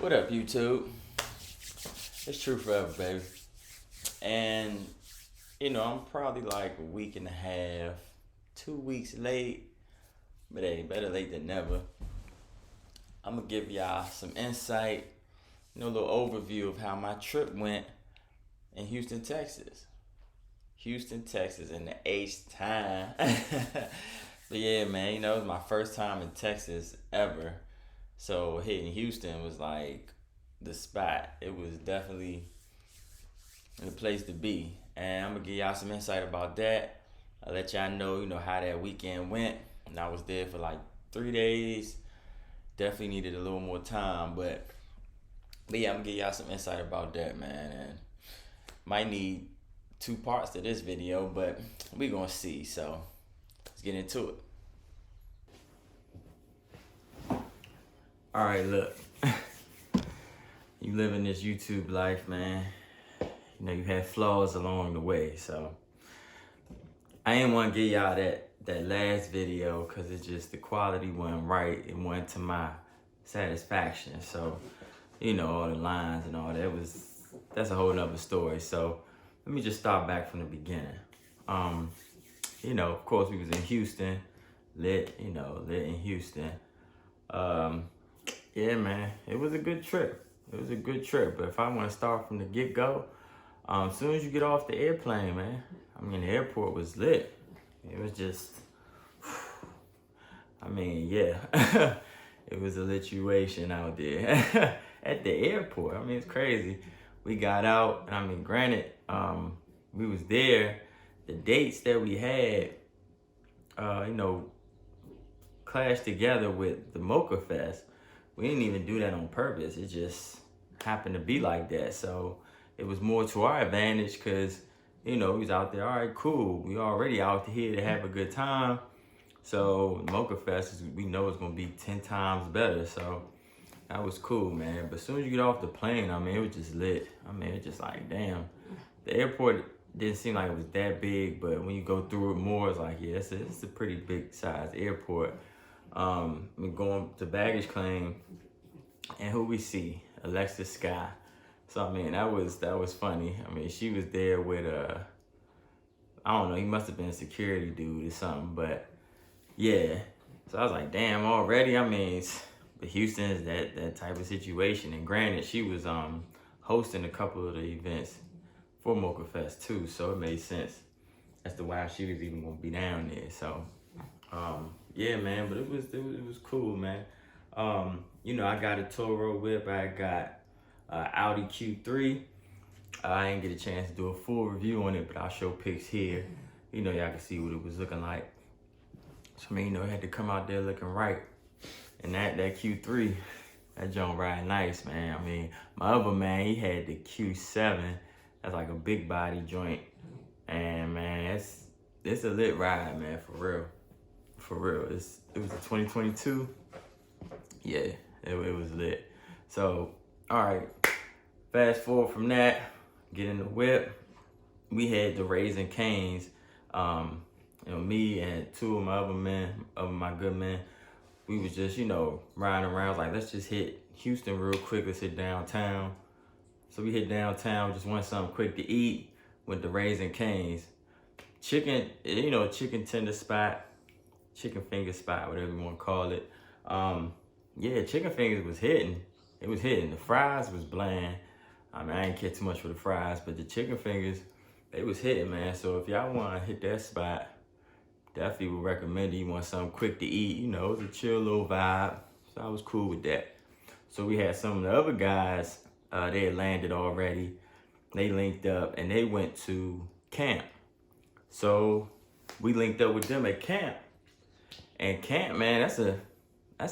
What up, YouTube? It's true forever, baby. And, I'm probably like a week and a half, 2 weeks late, but hey, better late than never. I'm gonna give y'all some insight, a little overview of how my trip went in Houston, Texas. Houston, Texas, in the H time. But yeah, man, it was my first time in Texas ever. So hitting Houston was like the spot. It was definitely the place to be. And I'm gonna give y'all some insight about that. I'll let y'all know, how that weekend went. And I was there for like 3 days. Definitely needed a little more time, but yeah, I'm gonna give y'all some insight about that, man. And might need two parts to this video, but we gonna see. So let's get into it. All right, look. You living this YouTube life, man. You had flaws along the way, so I ain't want to give y'all that last video because it's just the quality wasn't right. It wasn't to my satisfaction. So, all the lines and all that that's a whole nother story. So let me just start back from the beginning. Of course we was in Houston, lit in Houston. Yeah, man, it was a good trip. But if I want to start from the get-go, as soon as you get off the airplane, man, the airport was lit. It was just, yeah, it was a lituation out there at the airport. It's crazy. We got out, and granted, we was there. The dates that we had, clashed together with the Mocha Fest. We didn't even do that on purpose. It just happened to be like that. So it was more to our advantage because, we was out there, all right, cool. We already out here to have a good time. So Mocha Fest, we know it's going to be 10 times better. So that was cool, man. But as soon as you get off the plane, it was just lit. It was just like, damn. The airport didn't seem like it was that big, but when you go through it more, it's like, yeah, it's a pretty big size airport. Going to baggage claim, and who we see? Alexis Sky. So that was funny. She was there with I don't know, he must have been a security dude or something, but yeah. So I was like, damn, already? But Houston is that type of situation. And granted, she was hosting a couple of the events for Mocha Fest too, so it made sense as to why she was even gonna be down there. So yeah, man, but it was cool, man. I got a Toro whip. I got Audi Q3. I didn't get a chance to do a full review on it, but I'll show pics here. Y'all can see what it was looking like. So it had to come out there looking right. And that Q3, that joint ride nice, man. My other man, he had the Q7. That's like a big body joint. And man, it's a lit ride, man, for real. For real. It was a 2022. Yeah, it was lit. So, all right. Fast forward from that, get in the whip. We had the Raising Canes. Me and two of my other men, my good men, we was just, riding around. Like, let's just hit Houston real quick. Let's hit downtown. So we hit downtown, just want something quick to eat with the Raising Canes. Chicken, chicken tender spot, chicken finger spot, whatever you want to call it. Yeah, chicken fingers was hitting. It was hitting. The fries was bland. I didn't care too much for the fries, but the chicken fingers, they was hitting, man. So if y'all want to hit that spot, definitely would recommend it. You want something quick to eat, it was a chill little vibe. So I was cool with that. So we had some of the other guys, they had landed already. They linked up and they went to camp. So we linked up with them at camp. And camp, man, that's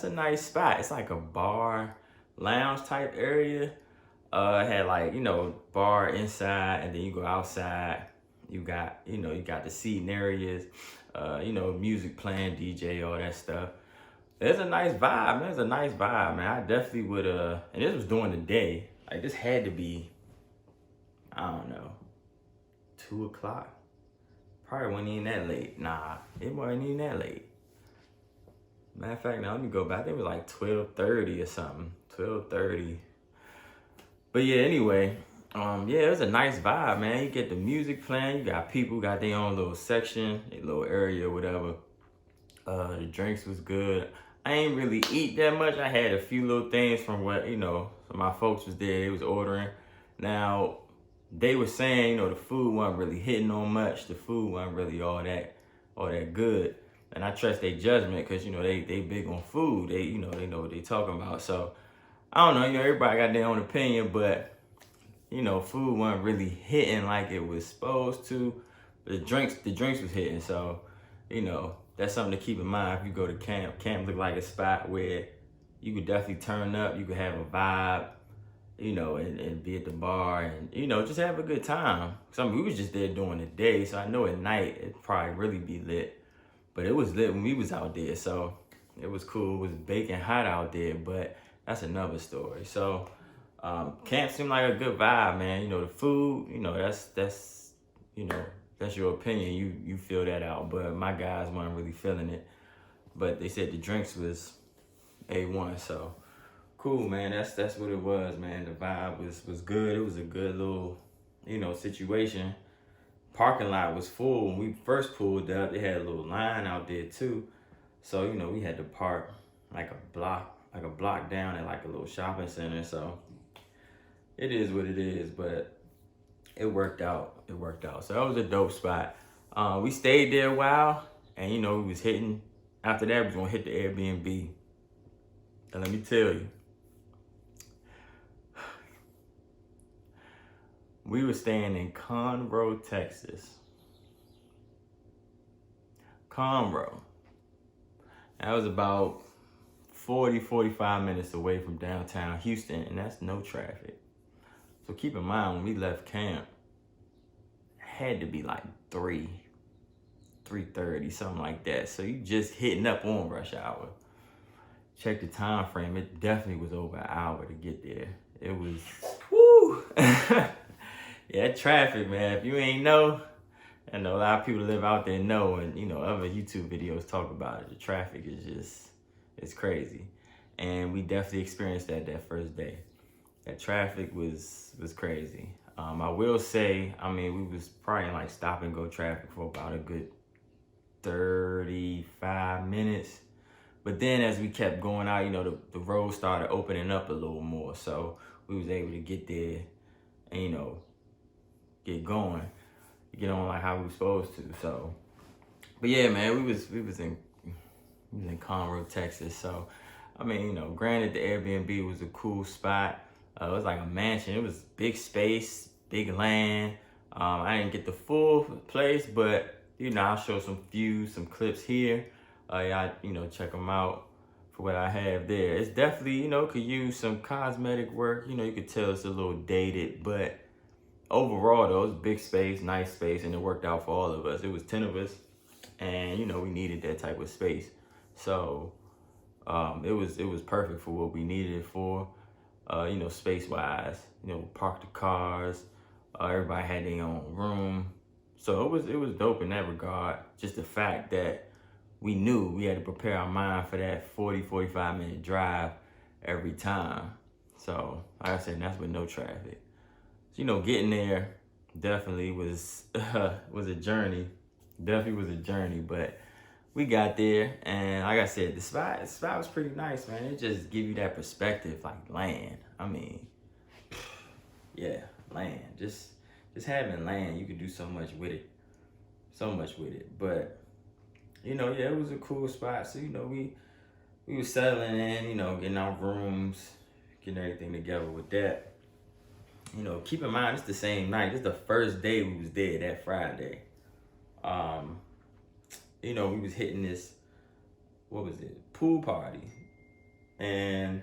a nice spot. It's like a bar, lounge type area. It had like, bar inside, and then you go outside. You got, you got the seating areas, music playing, DJ, all that stuff. There's a nice vibe, man. I definitely would, and this was during the day. Like, this had to be, I don't know, 2 o'clock. Probably wasn't even that late. Nah, it wasn't even that late. Matter of fact, now let me go back. I think it was like 12:30 or something. 12:30. But yeah, anyway, yeah, it was a nice vibe, man. You get the music playing, you got people got their own little section, a little area, whatever. The drinks was good. I ain't really eat that much. I had a few little things from what, my folks was there, they was ordering. Now, they were saying, the food wasn't really hitting on much. The food wasn't really all that good. And I trust their judgment because, they big on food. They know what they talking about. So, I don't know, everybody got their own opinion, but, food wasn't really hitting like it was supposed to. The drinks was hitting, so, that's something to keep in mind if you go to camp. Camp look like a spot where you could definitely turn up, you could have a vibe, and be at the bar and, just have a good time. So, we was just there during the day, so I know at night it'd probably really be lit. But it was lit when we was out there, so it was cool. It was baking hot out there, but that's another story. So, camp seemed like a good vibe, man. The food, that's your opinion. You feel that out. But my guys weren't really feeling it. But they said the drinks was A1. So cool, man. That's what it was, man. The vibe was good. It was a good little, situation. Parking lot was full. When we first pulled up, they had a little line out there too. So, we had to park like a block down at like a little shopping center. So it is what it is, but it worked out. So that was a dope spot. We stayed there a while, and we was hitting. After that, we was gonna hit the Airbnb. And let me tell you, we were staying in Conroe, Texas. Conroe. That was about 45 minutes away from downtown Houston, and that's no traffic. So keep in mind, when we left camp, it had to be like 3:30, something like that. So you just hitting up on rush hour. Check the time frame. It definitely was over an hour to get there. It was, woo! Yeah, traffic, man. If you ain't know, I know a lot of people live out there know, and other YouTube videos talk about it. The traffic is it's crazy. And we definitely experienced that first day. That traffic was crazy. I will say, we was probably in like stop and go traffic for about a good 35 minutes. But then as we kept going out, the road started opening up a little more. So we was able to get there and, get going, get on like how we were supposed to. So, but yeah, man, we was in Conroe, Texas. So, granted the Airbnb was a cool spot. It was like a mansion. It was big space, big land. I didn't get the full place, but I'll show some views, some clips here. Check them out for what I have there. It's definitely, could use some cosmetic work. You could tell it's a little dated, but overall though, it was big space, nice space, and it worked out for all of us. It was 10 of us, and we needed that type of space. So it was perfect for what we needed it for. Space wise, park the cars. Everybody had their own room, so it was dope in that regard. Just the fact that we knew we had to prepare our mind for that 45 minute drive every time. So like I said, that's with no traffic. So, getting there definitely was a journey. Definitely was a journey, but we got there, and like I said, the spot was pretty nice, man. It just give you that perspective, like land. Yeah, land. Just having land, you could do so much with it. But yeah, it was a cool spot. So we were settling in, getting our rooms, getting everything together with that. Keep in mind, it's the same night. This is the first day we was there, that Friday. We was hitting this, what was it, pool party. And